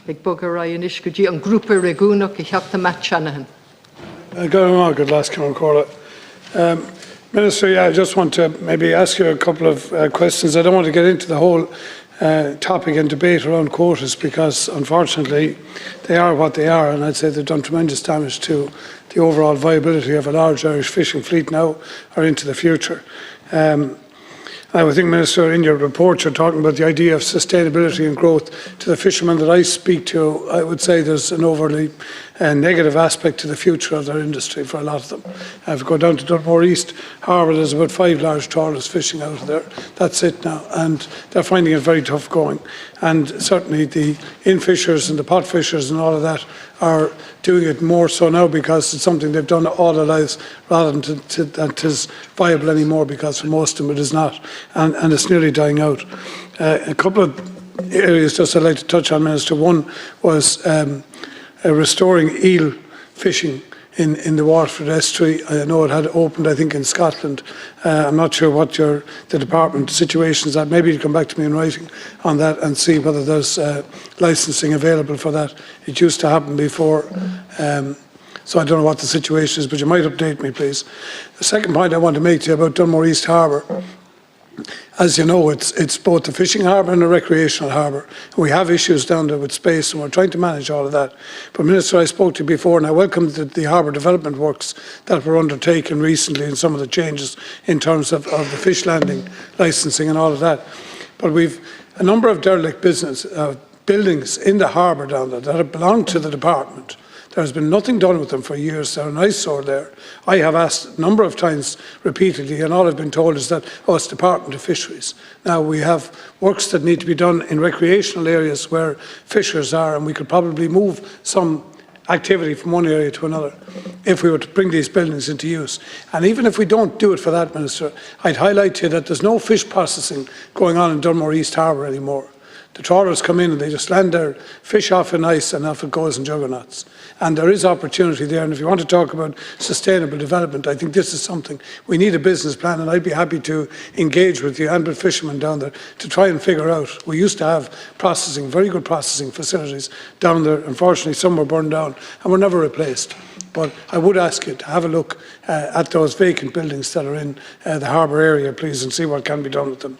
ag bogar Ryan Ishkuji and Group Reguna Kihapta Matt Shanahan. Good last Corla. Minister, yeah, I just want to maybe ask you a couple of questions. I don't want to get into the whole topic and debate around quotas because, unfortunately, they are what they are, and I'd say they've done tremendous damage to the overall viability of a large Irish fishing fleet now or into the future. I would think, Minister, in your report you're talking about the idea of sustainability and growth. To the fishermen that I speak to, I would say there's an overly negative aspect to the future of their industry for a lot of them. If you go down to Dunmore East Harbour, there's about 5 large trawlers fishing out of there. That's it now, and they're finding it very tough going. And certainly the in-fishers and the pot fishers and all of that are doing it more so now because it's something they've done all their lives rather than that it is viable anymore, because for most of them it is not, and it's nearly dying out. A couple of areas just I'd like to touch on, Minister. One was restoring eel fishing in the Waterford estuary. I know it had opened, I think, in Scotland. I'm not sure what the department situation is at. Maybe you come back to me in writing on that and see whether there's licensing available for that. It used to happen before, so I don't know what the situation is, but you might update me, please. The second point I want to make to you about Dunmore East Harbour. As you know, it's both a fishing harbour and a recreational harbour. We have issues down there with space, and we're trying to manage all of that. But, Minister, I spoke to you before, and I welcome the harbour development works that were undertaken recently and some of the changes in terms of the fish landing licensing and all of that. But we've a number of derelict buildings in the harbour down there that belong to the department. There's been nothing done with them for years. They're an eyesore there. I have asked a number of times repeatedly, and all I've been told is that, oh, it's Department of Fisheries. Now, we have works that need to be done in recreational areas where fishers are, and we could probably move some activity from one area to another if we were to bring these buildings into use. And even if we don't do it for that, Minister, I'd highlight to you that there's no fish processing going on in Dunmore East Harbour anymore. The trawlers come in and they just land their fish off in ice, and off it goes in juggernauts. And there is opportunity there. And if you want to talk about sustainable development, I think this is something. We need a business plan, and I'd be happy to engage with you and with fishermen down there to try and figure out. We used to have processing, very good processing facilities down there. Unfortunately, some were burned down and were never replaced. But I would ask you to have a look at those vacant buildings that are in the harbour area, please, and see what can be done with them.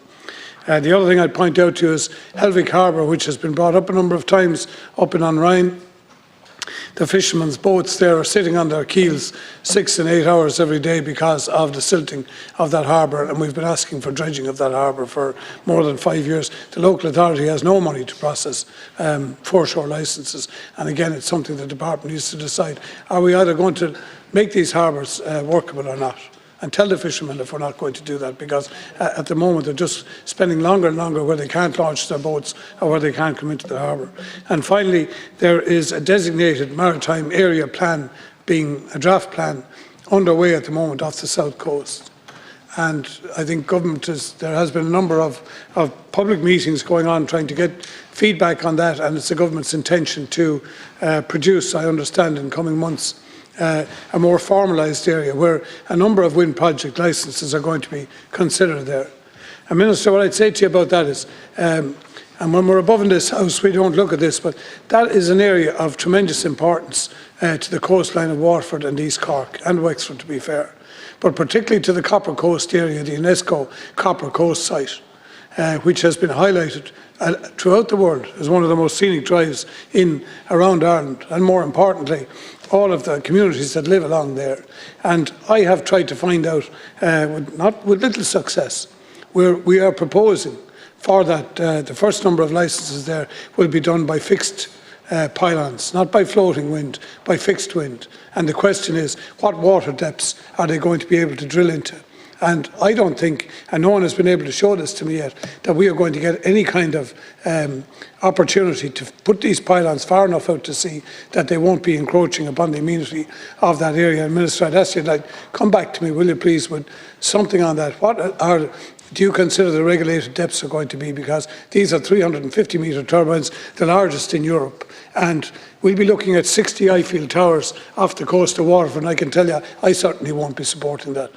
The other thing I'd point out to you is Helvick Harbour, which has been brought up a number of times up in Rhine. The fishermen's boats there are sitting on their keels 6 and 8 hours every day because of the silting of that harbour, and we've been asking for dredging of that harbour for more than 5 years. The local authority has no money to process foreshore licences, and again, it's something the department needs to decide. Are we either going to make these harbours workable or not? And tell the fishermen if we're not going to do that, because at the moment they're just spending longer and longer where they can't launch their boats or where they can't come into the harbour. And finally, there is a designated maritime area plan, being a draft plan, underway at the moment off the south coast. And I think there has been a number of public meetings going on trying to get feedback on that, and it's the government's intention to produce, I understand, in coming months, a more formalised area where a number of wind project licences are going to be considered there. And Minister, what I'd say to you about that is, and when we're above in this House we don't look at this, but that is an area of tremendous importance to the coastline of Waterford and East Cork and Wexford, to be fair, but particularly to the Copper Coast area, the UNESCO Copper Coast site, which has been highlighted throughout the world as one of the most scenic drives around Ireland, and more importantly, all of the communities that live along there. And I have tried to find out, not with little success, where we are proposing for that the first number of licences there will be done by fixed pylons, not by floating wind, by fixed wind. And the question is, what water depths are they going to be able to drill into? And I don't think, and no one has been able to show this to me yet, that we are going to get any kind of opportunity to put these pylons far enough out to sea that they won't be encroaching upon the amenity of that area. And Minister, I'd ask you to come back to me, will you please, with something on that. Do you consider the regulated depths are going to be? Because these are 350 metre turbines, the largest in Europe. And we'll be looking at 60 Eiffel towers off the coast of Waterford, and I can tell you, I certainly won't be supporting that.